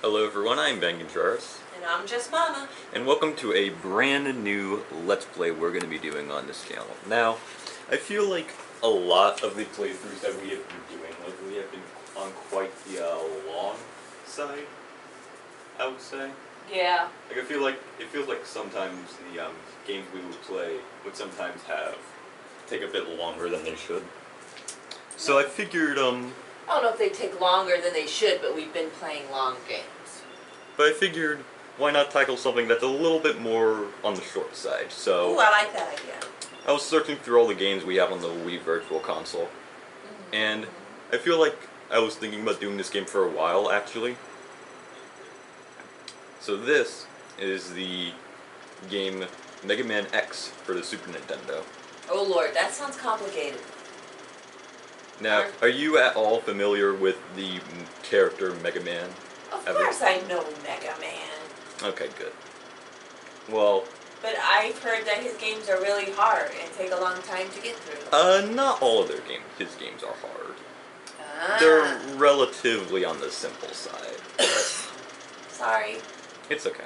Hello everyone, I'm Ben Gonzalez, And I'm just Mama. and welcome to a brand new Let's Play we're going to be doing on this channel. Now, I feel like a lot of the playthroughs that we have been doing lately have been on quite the long side, I would say. Yeah. Like, it feels like sometimes the games we would play would sometimes take a bit longer than they should. So I figured, I don't know if they take longer than they should, but we've been playing long games. why not tackle something that's a little bit more on the short side? So, Ooh, I like that idea. I was searching through all the games we have on the Wii Virtual Console, and I feel like I was thinking about doing this game for a while, actually. So this is the game Megaman X for the Super Nintendo. Oh Lord, that sounds complicated. Now, are you at all familiar with the character Mega Man? Of course I know Mega Man. Okay, good. Well, but I've heard that his games are really hard and take a long time to get through. Not all of his games are hard. Ah. They're relatively on the simple side. Sorry. It's okay.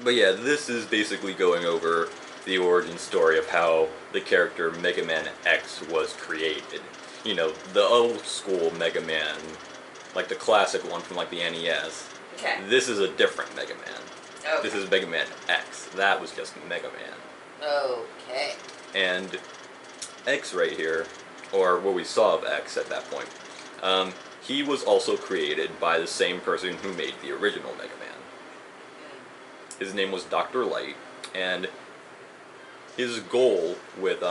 But yeah, this is basically going over the origin story of how the character Mega Man X was created. You know, the old school Mega Man, like the classic one from like the NES. Okay. This is a different Mega Man. Okay. This is Mega Man X. That was just Mega Man. Okay. And X right here, or what we saw of X at that point, he was also created by the same person who made the original Mega Man. His name was Dr. Light, and his goal with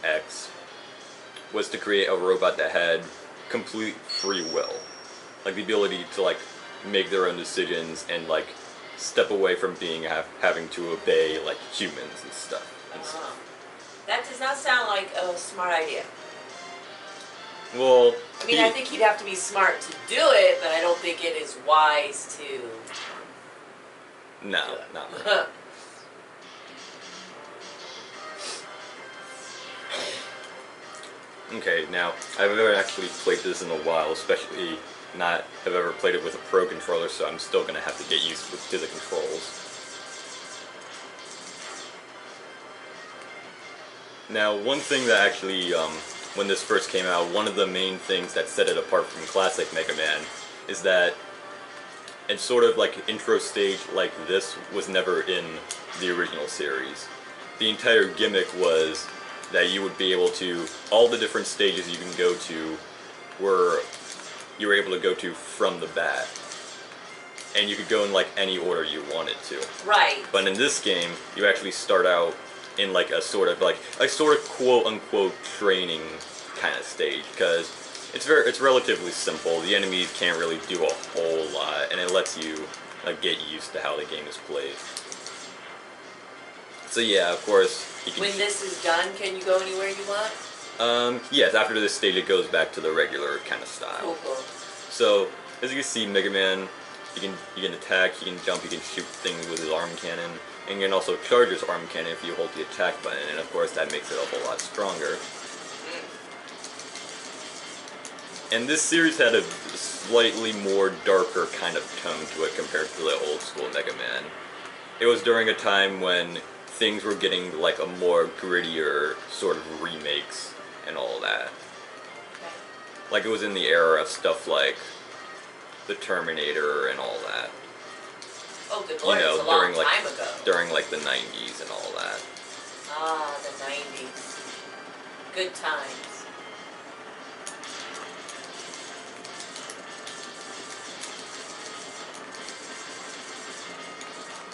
X was to create a robot that had complete free will, like the ability to like make their own decisions and like step away from having to obey like humans and stuff. That does not sound like a smart idea. Well, I mean, I think you'd have to be smart to do it, but I don't think it is wise to. No, not really. Okay, now, I've never actually played this in a while, especially not have ever played it with a Pro Controller, so I'm still going to have to get used to the controls. Now, one thing that actually, when this first came out, one of the main things that set it apart from classic Mega Man is that and sort of like intro stage like this was never in the original series. The entire gimmick was that you would be able to, all the different stages you can go to you were able to go to from the bat. And you could go in like any order you wanted to. Right. But in this game, you actually start out in like a sort of quote unquote training kind of stage, because it's relatively simple. The enemies can't really do a whole lot, and it lets you like get used to how the game is played. So yeah, of course. When this is done, can you go anywhere you want? Yes. After this stage, it goes back to the regular kind of style. Cool. So as you can see, Mega Man, you can attack, he can jump, he can shoot things with his arm cannon, and you can also charge his arm cannon if you hold the attack button, and of course that makes it a whole lot stronger. And this series had a slightly more darker kind of tone to it compared to the old school Mega Man. It was during a time when things were getting like a more grittier sort of remakes and all that. Okay. Like it was in the era of stuff like the Terminator and all that. Oh, good lord, it's a long time ago. During like the 90s and all that. Ah, the 90s. Good times.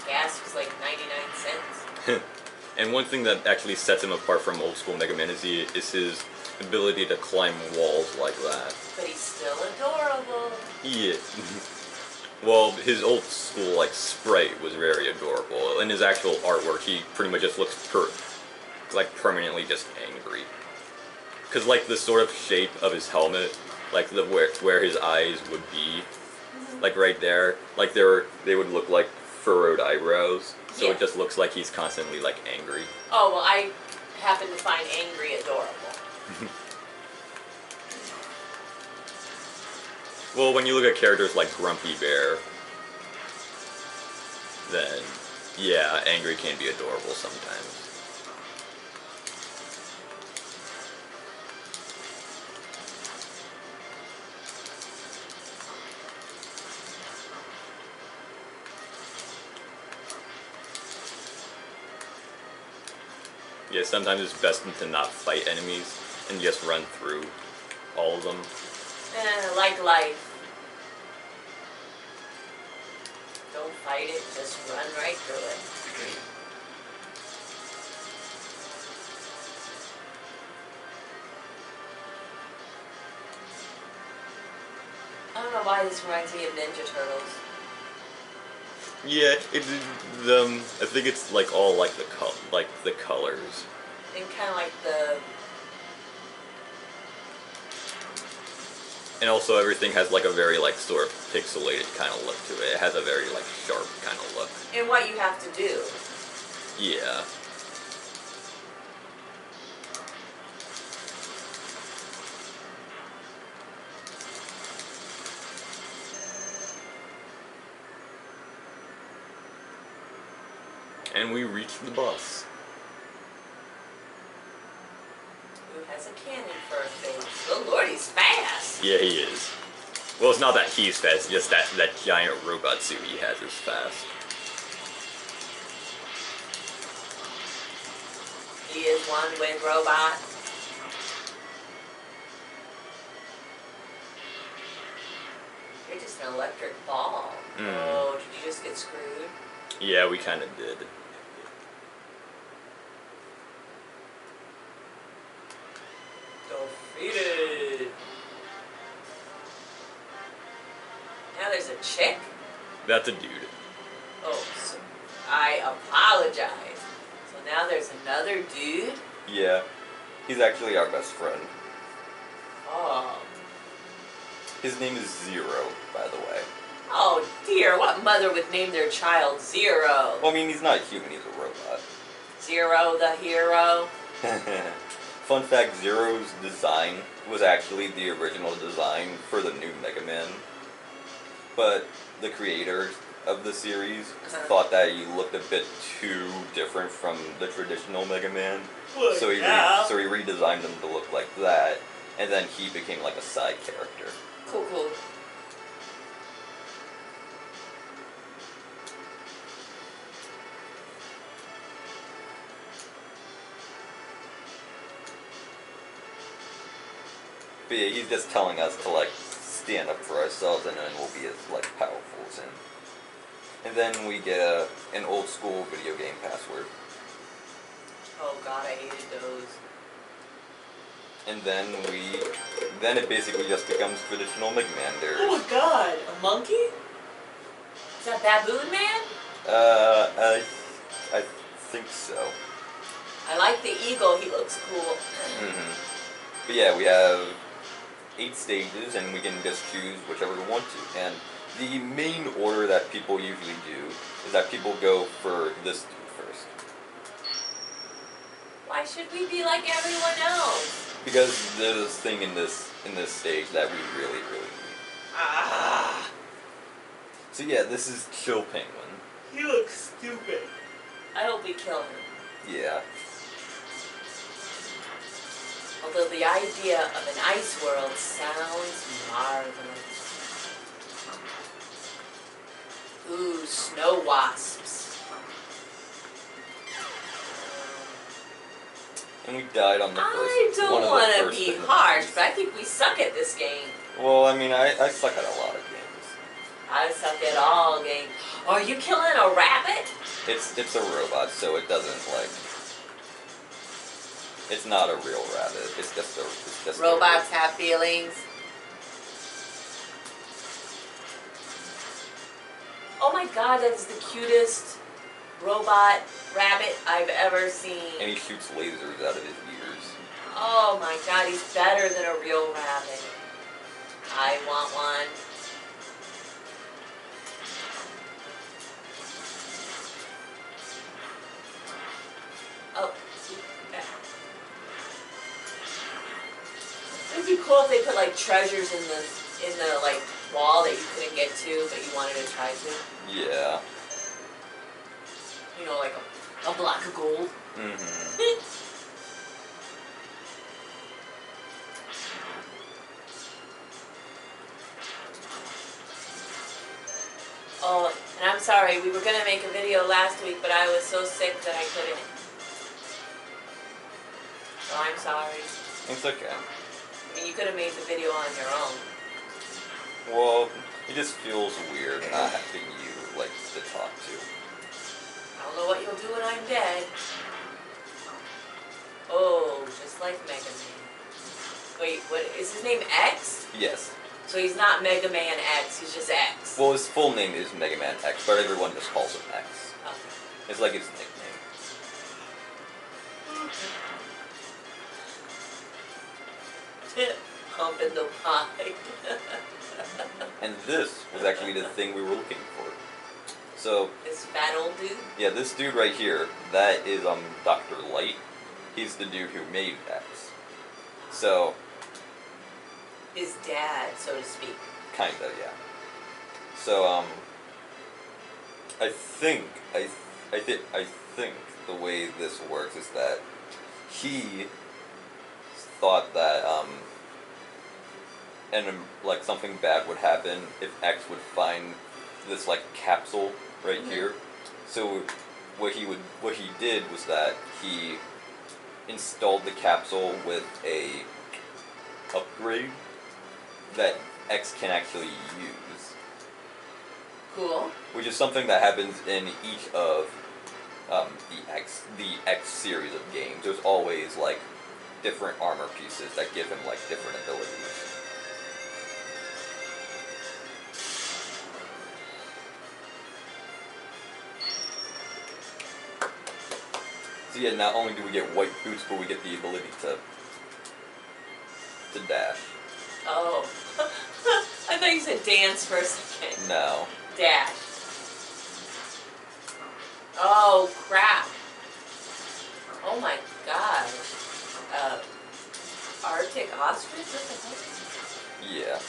Gas was like 99 cents. And one thing that actually sets him apart from old school Mega Man is his ability to climb walls like that. But he's still adorable. Yeah. Well, his old school like sprite was very adorable. In his actual artwork, he pretty much just looks permanently just angry. Cause like the sort of shape of his helmet, like where his eyes would be, like right there, like they would look like furrowed eyebrows. So yeah. It just looks like he's constantly like angry. Oh well, I happen to find angry adorable. Well, when you look at characters like Grumpy Bear, then yeah, angry can be adorable sometimes. Yeah, sometimes it's best to not fight enemies and just run through all of them. Like life. Don't fight it, just run right through it. I don't know why this reminds me of Ninja Turtles. Yeah, I think it's like all like the colors. And kind of like the... And also everything has like a very like sort of pixelated kind of look to it. It has a very like sharp kind of look. And what you have to do. Yeah. And we reached the bus. Who has a cannon for a face? Oh lord, he's fast! Yeah, he is. Well, it's not that he's fast, it's just that giant robot suit he has is fast. He is one with robot. You're just an electric ball. Oh, did you just get screwed? Yeah, we kind of did. Defeated. Now there's a chick? That's a dude. Oh, so I apologize. So now there's another dude? Yeah. He's actually our best friend. Oh. His name is Zero, by the way. Oh dear, what mother would name their child Zero? Well, I mean, he's not human, he's a robot. Zero the hero? Fun fact, Zero's design was actually the original design for the new Mega Man. But the creators of the series thought that he looked a bit too different from the traditional Mega Man. Well, so he redesigned him to look like that, and then he became like a side character. Cool, cool. But yeah, he's just telling us to like stand up for ourselves, and then we'll be as like powerful as him. And then we get an old school video game password. Oh god, I hated those. And then it basically just becomes traditional Mega Man. Oh my god, a monkey? Is that Baboon Man? I think so. I like the eagle, he looks cool. But yeah, we have 8 stages, and we can just choose whichever we want to. And the main order that people usually do is that people go for this dude first. Why should we be like everyone else? Because there's this thing in this stage that we really, really need. Ah. So yeah, this is Chill Penguin. He looks stupid. I hope we kill him. Yeah. Although the idea of an ice world sounds marvelous. Ooh, snow wasps. And we died on the first. I don't want to be harsh, but I think we suck at this game. Well, I mean, I suck at a lot of games. I suck at all games. Are you killing a rabbit? It's a robot, so it doesn't like. It's not a real rabbit. It's just Robots have feelings. Oh my god, that is the cutest robot rabbit I've ever seen. And he shoots lasers out of his ears. Oh my god, he's better than a real rabbit. I want one. Oh. It'd be cool if they put like treasures in the like wall that you couldn't get to, but you wanted to try to. Yeah. You know, like a block of gold. Mm-hmm. Oh, and I'm sorry, we were gonna make a video last week, but I was so sick that I couldn't. So I'm sorry. It's okay. I mean, you could have made the video on your own. Well, it just feels weird not having you, like, to talk to. I don't know what you'll do when I'm dead. Oh, just like Megaman. Wait, what is his name? X? Yes. So he's not Megaman X, he's just X. Well, his full name is Megaman X, but everyone just calls him X. Okay. It's like his nickname. Pumping the pie. And this was actually the thing we were looking for. So, This fat old dude? yeah, this dude right here, that is Dr. Light. He's the dude who made X. So, His dad, so to speak. kinda, yeah. So, I think the way this works is that he thought that like something bad would happen if X would find this like capsule right here. So what he did was that he installed the capsule with a upgrade that X can actually use. Cool. Which is something that happens in each of the X series of games. There's always like different armor pieces that give him like different abilities. So yeah, not only do we get white boots, but we get the ability to dash. Oh. I thought you said dance for a second. No. Dash. Oh, crap. Oh my gosh. Arctic ostrich? What the heck? Yeah.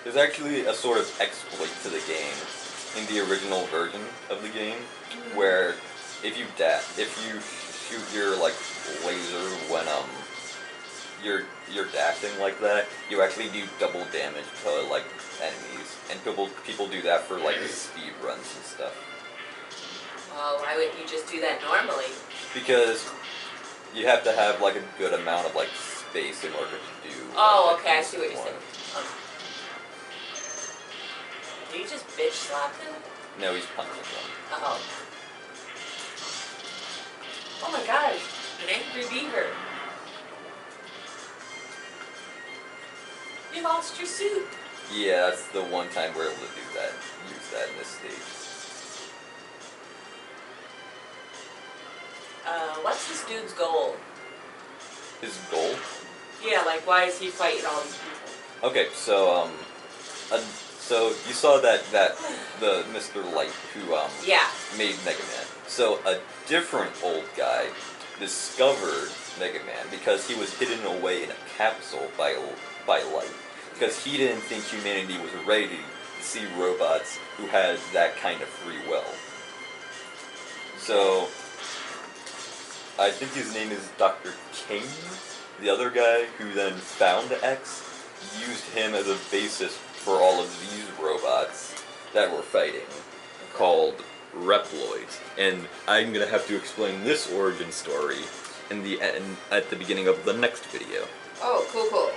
There's actually a sort of exploit to the game in the original version of the game, where if you shoot your like laser when you're dashing like that, you actually do double damage to like enemies, and people do that for like speed runs and stuff. Well, why wouldn't you just do that normally? Because you have to have like a good amount of like space in order to do. Oh, like, okay, I see what you're one. saying. Did you just bitch slap him? No, he's punching them. Oh. Oh my gosh, an angry beaver. You lost your suit. Yeah, that's the one time we're able to do that. Use that in this stage. What's this dude's goal? His goal? Yeah, like why is he fighting all these people? Okay, so so you saw that the Mr. Light who Yeah. made Mega Man. So a different old guy discovered Mega Man because he was hidden away in a capsule by Light, because he didn't think humanity was ready to see robots who had that kind of free will. So I think his name is Dr. King. The other guy who then found X used him as a basis for all of these robots that we're fighting, called Reploids. And I'm gonna have to explain this origin story at the beginning of the next video. Oh, cool.